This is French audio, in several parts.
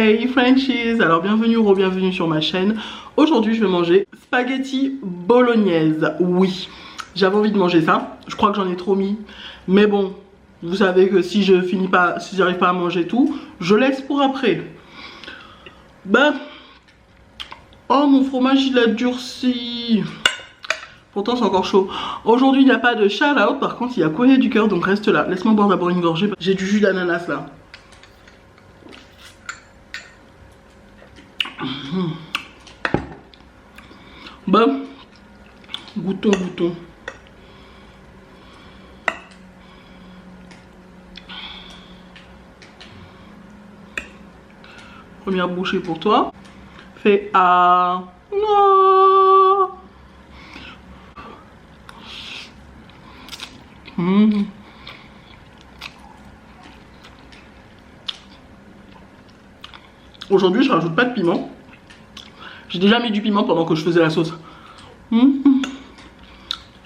Hey Frenchies, alors bienvenue ou re-bienvenue sur ma chaîne. Aujourd'hui je vais manger spaghetti bolognaise. Oui, j'avais envie de manger ça, je crois que j'en ai trop mis. Mais bon, vous savez que si je finis pas, si j'arrive pas à manger tout, je laisse pour après. Ben, oh mon fromage il a durci. Pourtant c'est encore chaud. Aujourd'hui il n'y a pas de shout out, par contre il y a courrier du cœur, donc reste là. Laisse-moi boire d'abord une gorgée. J'ai du jus d'ananas là. Bon, goûtons. Première bouchée pour toi. Fais à... Non. Aujourd'hui, je rajoute pas de piment. J'ai déjà mis du piment pendant que je faisais la sauce.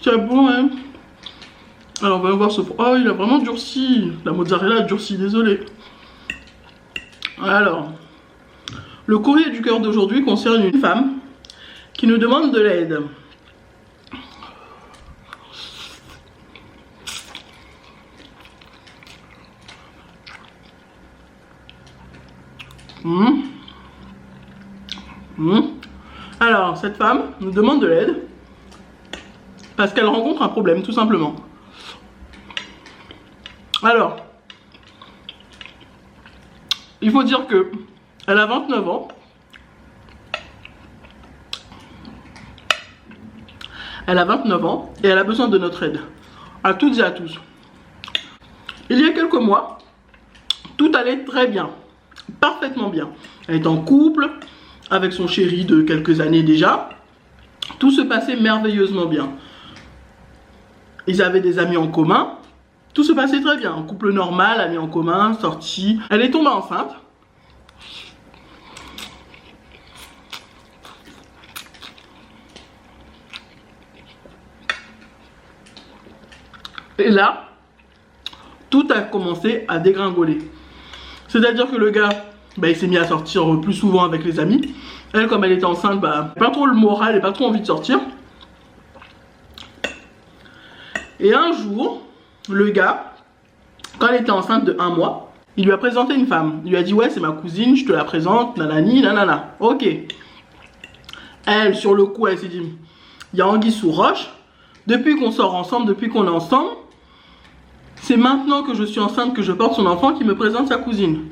C'est bon, hein. Alors, on va voir ce... Oh, il a vraiment durci. La mozzarella a durci, désolé. Alors, le courrier du cœur d'aujourd'hui concerne une femme qui nous demande de l'aide. Alors, cette femme nous demande de l'aide parce qu'elle rencontre un problème, tout simplement. Alors, il faut dire que elle a 29 ans. Elle a 29 ans et elle a besoin de notre aide. À toutes et à tous. Il y a quelques mois, tout allait très bien. Parfaitement bien. Elle est en couple avec son chéri de quelques années déjà. Tout se passait merveilleusement bien. Ils avaient des amis en commun. Tout se passait très bien. Un couple normal, amis en commun, sorti. Elle est tombée enceinte. Et là, tout a commencé à dégringoler. C'est-à-dire que le gars, bah, il s'est mis à sortir plus souvent avec les amis. Elle, comme elle était enceinte, bah, pas trop le moral et pas trop envie de sortir. Et un jour, le gars, quand elle était enceinte de 1 mois, il lui a présenté une femme. Il lui a dit, ouais, c'est ma cousine, je te la présente, nanani, nanana. Ok. Elle, sur le coup, elle s'est dit, il y a anguille sous roche. Depuis qu'on sort ensemble, depuis qu'on est ensemble, c'est maintenant que je suis enceinte, que je porte son enfant, qui me présente sa cousine.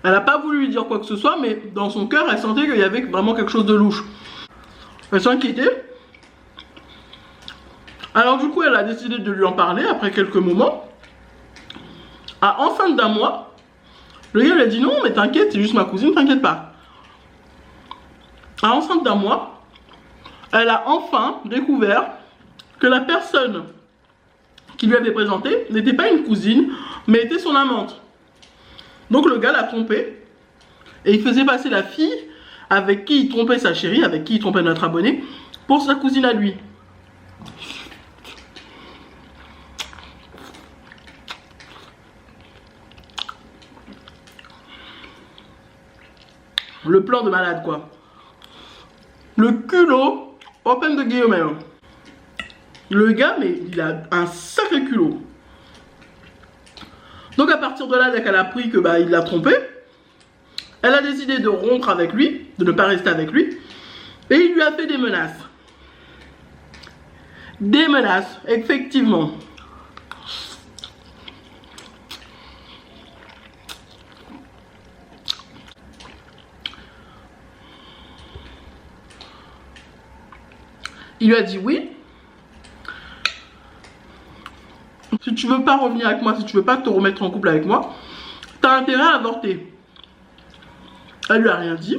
Elle n'a pas voulu lui dire quoi que ce soit, mais dans son cœur, elle sentait qu'il y avait vraiment quelque chose de louche. Elle s'inquiétait. Alors du coup, elle a décidé de lui en parler après quelques moments. À enceinte d'1 mois, le gars lui a dit non, mais t'inquiète, c'est juste ma cousine, t'inquiète pas. À enceinte d'1 mois, elle a enfin découvert que la personne qui lui avait présenté n'était pas une cousine, mais était son amante. Donc le gars l'a trompée et il faisait passer la fille avec qui il trompait sa chérie, avec qui il trompait notre abonné, pour sa cousine à lui. Le plan de malade, quoi. Le culot, open de guillemets. Le gars, mais il a un sacré culot. Donc à partir de là, dès qu'elle a appris que bah, il l'a trompé, elle a décidé de rompre avec lui, de ne pas rester avec lui, et il lui a fait des menaces. Des menaces, effectivement. Il lui a dit oui. Si tu veux pas revenir avec moi, si tu veux pas te remettre en couple avec moi, t'as intérêt à avorter. Elle lui a rien dit.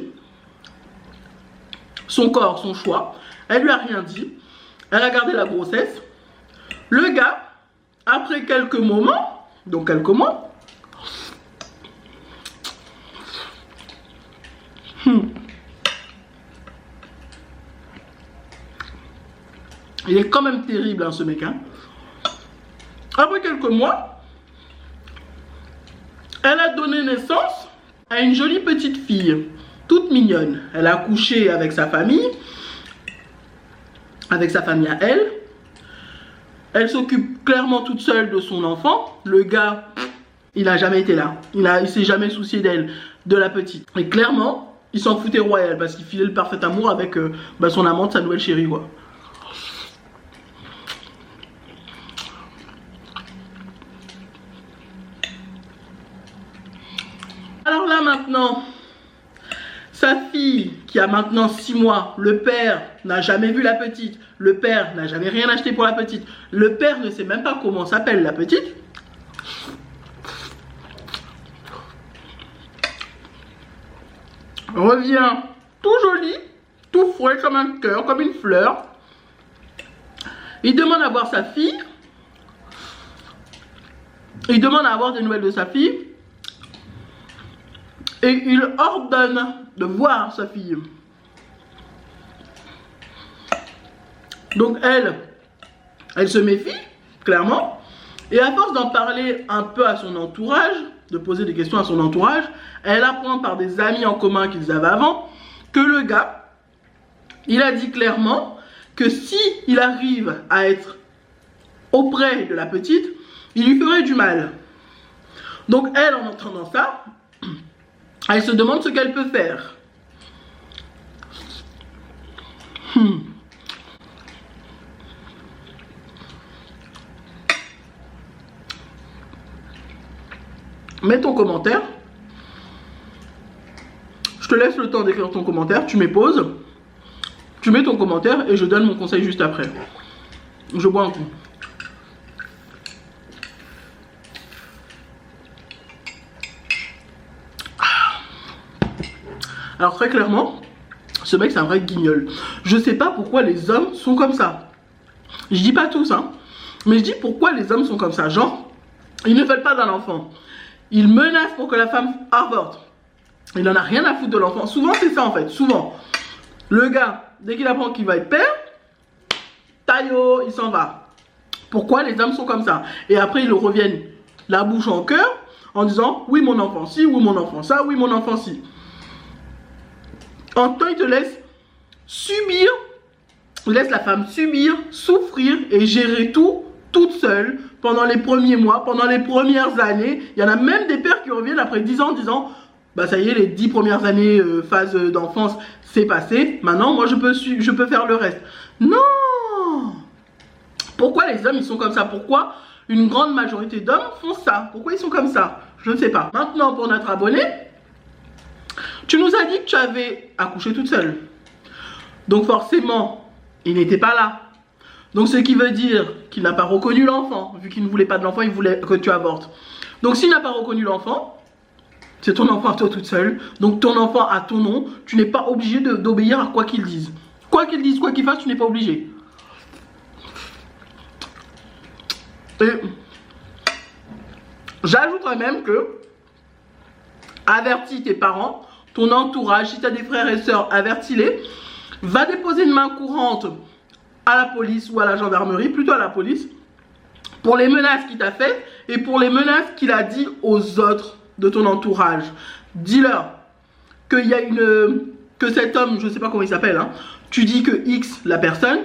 Son corps, son choix. Elle lui a rien dit. Elle a gardé la grossesse. Le gars, après quelques moments, donc quelques mois, Il est quand même terrible, hein, ce mec. Hein. Après quelques mois, elle a donné naissance à une jolie petite fille, toute mignonne. Elle a accouché avec sa famille à elle. Elle s'occupe clairement toute seule de son enfant. Le gars, il n'a jamais été là. Il s'est jamais soucié d'elle, de la petite. Et clairement, il s'en foutait royal parce qu'il filait le parfait amour avec son amante, sa nouvelle chérie, quoi. Alors là maintenant, sa fille qui a maintenant 6 mois, le père n'a jamais vu la petite, le père n'a jamais rien acheté pour la petite, le père ne sait même pas comment s'appelle la petite. Revient tout joli, tout frais comme un cœur, comme une fleur. Il demande à voir sa fille. Il demande à avoir des nouvelles de sa fille. Et il ordonne de voir sa fille. Donc elle se méfie, clairement. Et à force d'en parler un peu à son entourage, de poser des questions à son entourage, elle apprend par des amis en commun qu'ils avaient avant, que le gars, il a dit clairement que si il arrive à être auprès de la petite, il lui ferait du mal. Donc elle, en entendant ça, elle se demande ce qu'elle peut faire. Mets ton commentaire. Je te laisse le temps d'écrire ton commentaire. Tu mets pause. Tu mets ton commentaire et je donne mon conseil juste après. Je bois un coup. Alors très clairement, ce mec c'est un vrai guignol. Je sais pas pourquoi les hommes sont comme ça. Je dis pas tous, hein. Mais je dis pourquoi les hommes sont comme ça. Genre, ils ne veulent pas d'un enfant. Ils menacent pour que la femme avorte. Il n'en a rien à foutre de l'enfant. Souvent c'est ça en fait, souvent. Le gars, dès qu'il apprend qu'il va être père, taillot, il s'en va. Pourquoi les hommes sont comme ça? Et après ils reviennent la bouche en cœur en disant oui mon enfant ci, oui mon enfant ça, oui mon enfant ci. En temps, il te laisse subir, il laisse la femme subir, souffrir et gérer tout toute seule pendant les premiers mois, pendant les premières années. Il y en a même des pères qui reviennent après 10 ans en disant bah ça y est, les 10 premières années phase d'enfance c'est passé, maintenant moi je peux faire le reste. Non! Pourquoi les hommes ils sont comme ça? Pourquoi une grande majorité d'hommes font ça? Pourquoi ils sont comme ça? Je ne sais pas. Maintenant pour notre abonné, tu nous as dit que tu avais accouché toute seule. Donc forcément, il n'était pas là. Donc ce qui veut dire qu'il n'a pas reconnu l'enfant. Vu qu'il ne voulait pas de l'enfant, il voulait que tu avortes. Donc s'il n'a pas reconnu l'enfant, c'est ton enfant à toi toute seule. Donc ton enfant a ton nom. Tu n'es pas obligé d'obéir à quoi qu'il dise. Quoi qu'il dise, quoi qu'il fasse, tu n'es pas obligé. Et j'ajouterais même que avertis tes parents, ton entourage, si tu as des frères et sœurs, avertis-les. Va déposer une main courante à la police ou à la gendarmerie, plutôt à la police, pour les menaces qu'il t'a faites et pour les menaces qu'il a dit aux autres de ton entourage. Dis-leur qu'il y a que cet homme, je ne sais pas comment il s'appelle, hein, tu dis que X, la personne,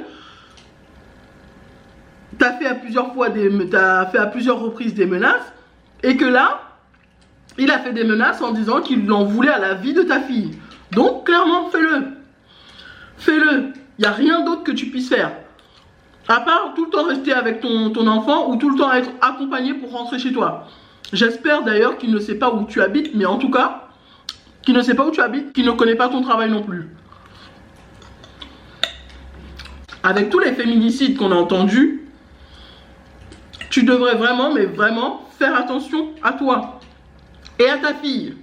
t'as fait à plusieurs reprises des menaces et que là, il a fait des menaces en disant qu'il en voulait à la vie de ta fille. Donc, clairement, fais-le. Fais-le. Il n'y a rien d'autre que tu puisses faire. À part tout le temps rester avec ton enfant ou tout le temps être accompagné pour rentrer chez toi. J'espère d'ailleurs qu'il ne sait pas où tu habites, mais en tout cas, qu'il ne sait pas où tu habites, qu'il ne connaît pas ton travail non plus. Avec tous les féminicides qu'on a entendus, tu devrais vraiment, mais vraiment, faire attention à toi. Et à ta fille.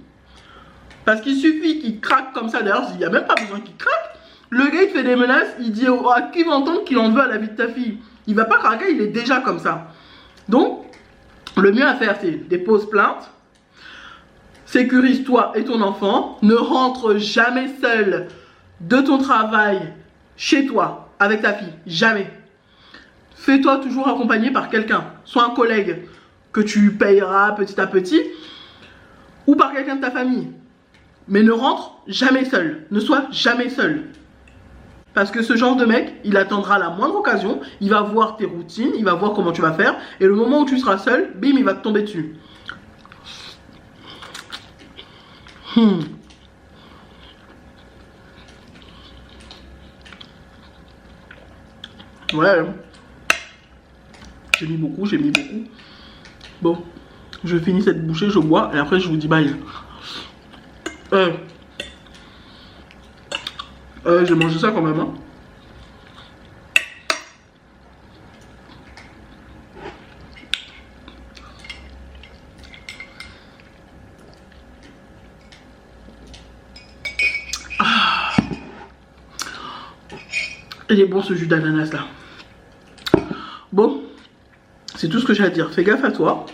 Parce qu'il suffit qu'il craque comme ça. D'ailleurs, il n'y a même pas besoin qu'il craque. Le gars, il fait des menaces. Il dit à qui va entendre qu'il en veut à la vie de ta fille. Il va pas craquer, il est déjà comme ça. Donc, le mieux à faire, c'est dépose plainte. Sécurise toi et ton enfant. Ne rentre jamais seul de ton travail chez toi avec ta fille. Jamais. fais-toi toujours accompagner par quelqu'un. Soit un collègue que tu payeras petit à petit, ou par quelqu'un de ta famille. Mais ne rentre jamais seul. Ne sois jamais seul. Parce que ce genre de mec, il attendra la moindre occasion, il va voir tes routines, il va voir comment tu vas faire, et le moment où tu seras seul, bim, il va te tomber dessus. Ouais. J'ai mis beaucoup, j'ai mis beaucoup. Bon, je finis cette bouchée, je bois, et après je vous dis bye. J'ai mangé ça quand même, hein. Il est bon ce jus d'ananas là. Bon, c'est tout ce que j'ai à dire. Fais gaffe à toi.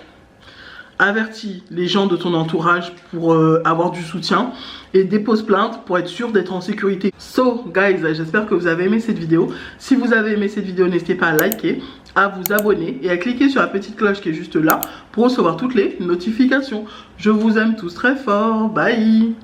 Avertis les gens de ton entourage pour avoir du soutien. Et dépose plainte pour être sûr d'être en sécurité. So guys, j'espère que vous avez aimé cette vidéo. Si vous avez aimé cette vidéo, n'hésitez pas à liker, à vous abonner et à cliquer sur la petite cloche qui est juste là pour recevoir toutes les notifications. Je vous aime tous très fort. Bye.